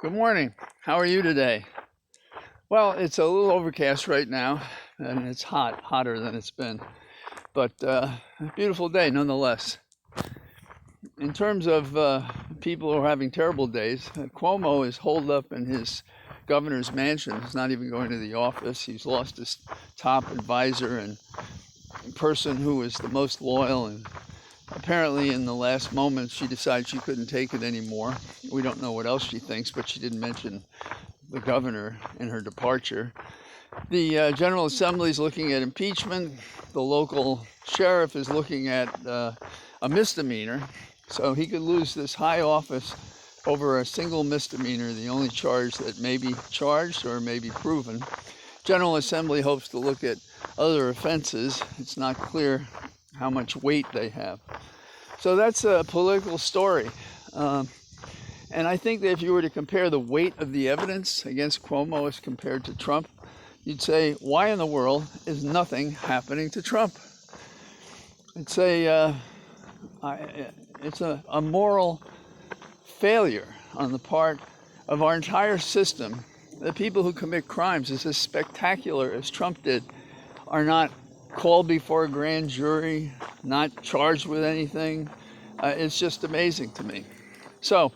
Good morning. How are you today? Well, it's a little overcast right now, and it's hot, hotter than it's been, but a beautiful day nonetheless. In terms of people who are having terrible days, Cuomo is holed up in his governor's mansion. He's not even going to the office. He's lost his top advisor and person who was the most loyal, and apparently in the last moment she decided she couldn't take it anymore. We don't know what else she thinks, but she didn't mention the governor in her departure. The General Assembly is looking at impeachment. The local sheriff is looking at a misdemeanor. So he could lose this high office over a single misdemeanor, the only charge that may be charged or may be proven. General Assembly hopes to look at other offenses. It's not clear how much weight they have. So that's a political story. And I think that if you were to compare the weight of the evidence against Cuomo as compared to Trump, you'd say, why in the world is nothing happening to Trump? It's a moral failure on the part of our entire system. The people who commit crimes as spectacular as Trump did are not called before a grand jury, not charged with anything. It's just amazing to me. So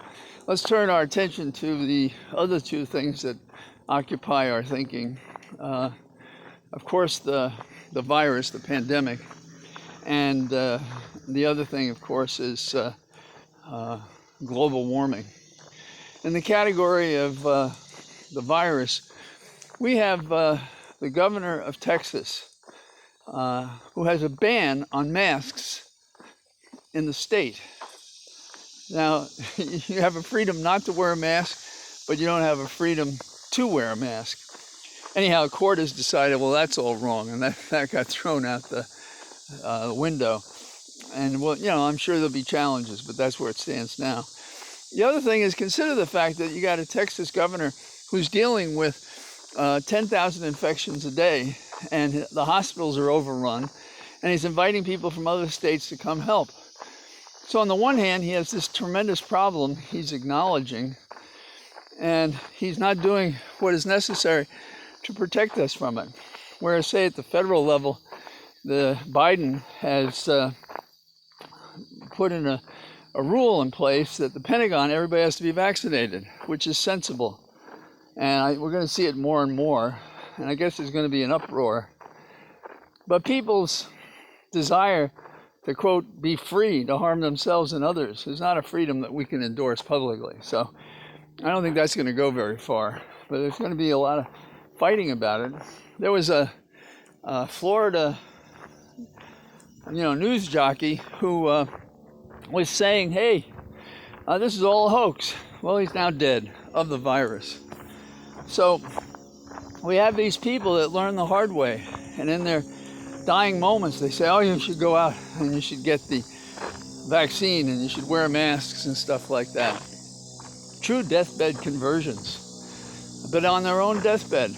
let's turn our attention to the other two things that occupy our thinking. Of course, the virus, the pandemic, and the other thing, of course, is global warming. In the category of the virus, we have the governor of Texas, who has a ban on masks in the state. Now, you have a freedom not to wear a mask, but you don't have a freedom to wear a mask. Anyhow, the court has decided, well, that's all wrong, and that got thrown out the window. And, well, I'm sure there'll be challenges, but that's where it stands now. The other thing is, consider the fact that you got a Texas governor who's dealing with 10,000 infections a day, and the hospitals are overrun, and he's inviting people from other states to come help. So on the one hand, he has this tremendous problem he's acknowledging, and he's not doing what is necessary to protect us from it. Whereas, say, at the federal level, the Biden has put in a rule in place that the Pentagon, everybody has to be vaccinated, which is sensible. And we're going to see it more and more, and I guess there's going to be an uproar. But people's desire to, quote, be free to harm themselves and others is not a freedom that we can endorse publicly. So I don't think that's going to go very far, but there's going to be a lot of fighting about it. There was a Florida news jockey who was saying, hey, this is all a hoax. Well, he's now dead of the virus. So we have these people that learn the hard way, and in their dying moments they say, oh, you should go out and you should get the vaccine and you should wear masks and stuff like that. True deathbed conversions, but on their own deathbed.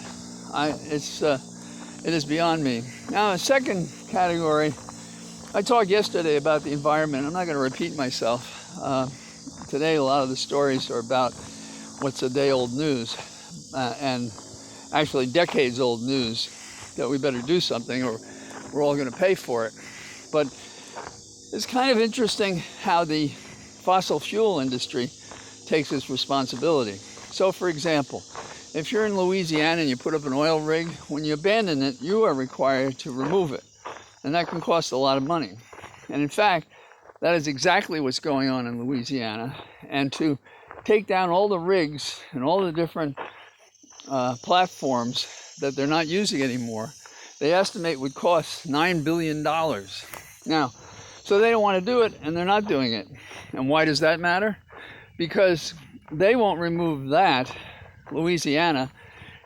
It is beyond me. Now, a second category, I talked yesterday about the environment. I'm not going to repeat myself. Today a lot of the stories are about what's a day old news, and actually decades old news, that we better do something or we're all going to pay for it. But it's kind of interesting how the fossil fuel industry takes its responsibility. So, for example, if you're in Louisiana and you put up an oil rig, when you abandon it, you are required to remove it. And that can cost a lot of money. And in fact, that is exactly what's going on in Louisiana. And to take down all the rigs and all the different platforms that they're not using anymore, they estimate would cost $9 billion. Now, so they don't want to do it, and they're not doing it. And why does that matter? Because they won't remove that. Louisiana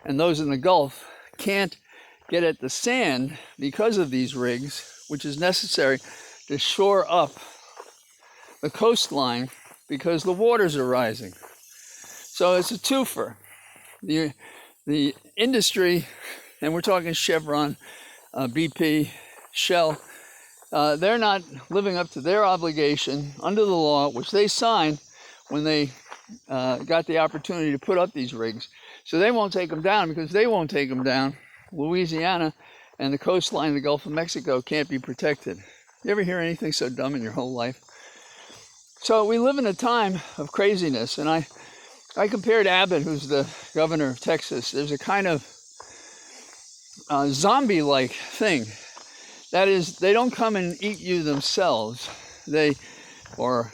and those in the Gulf can't get at the sand because of these rigs, which is necessary to shore up the coastline because the waters are rising. So it's a twofer. The industry, and we're talking Chevron, BP, Shell, they're not living up to their obligation under the law, which they signed when they got the opportunity to put up these rigs. So they won't take them down because they won't take them down. Louisiana and the coastline of the Gulf of Mexico can't be protected. You ever hear anything so dumb in your whole life? So we live in a time of craziness, and I compared Abbott, who's the governor of Texas. There's a kind of zombie-like thing. That is, they don't come and eat you themselves. Or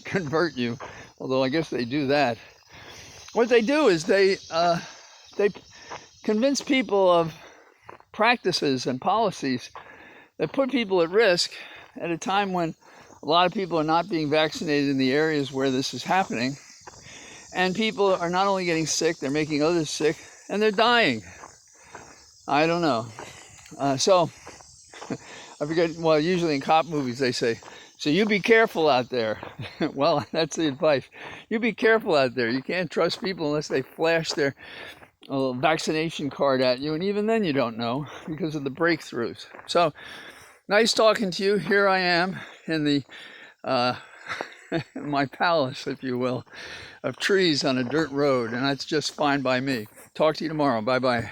convert you, although I guess they do that. What they do is they convince people of practices and policies that put people at risk at a time when a lot of people are not being vaccinated in the areas where this is happening. And people are not only getting sick, they're making others sick, and they're dying. I don't know. So, I forget, well, usually in cop movies they say, so you be careful out there. Well, that's the advice. You be careful out there. You can't trust people unless they flash their vaccination card at you, and even then you don't know because of the breakthroughs. So, nice talking to you. Here I am in the my palace, if you will, of trees on a dirt road, and that's just fine by me. Talk to you tomorrow. Bye-bye.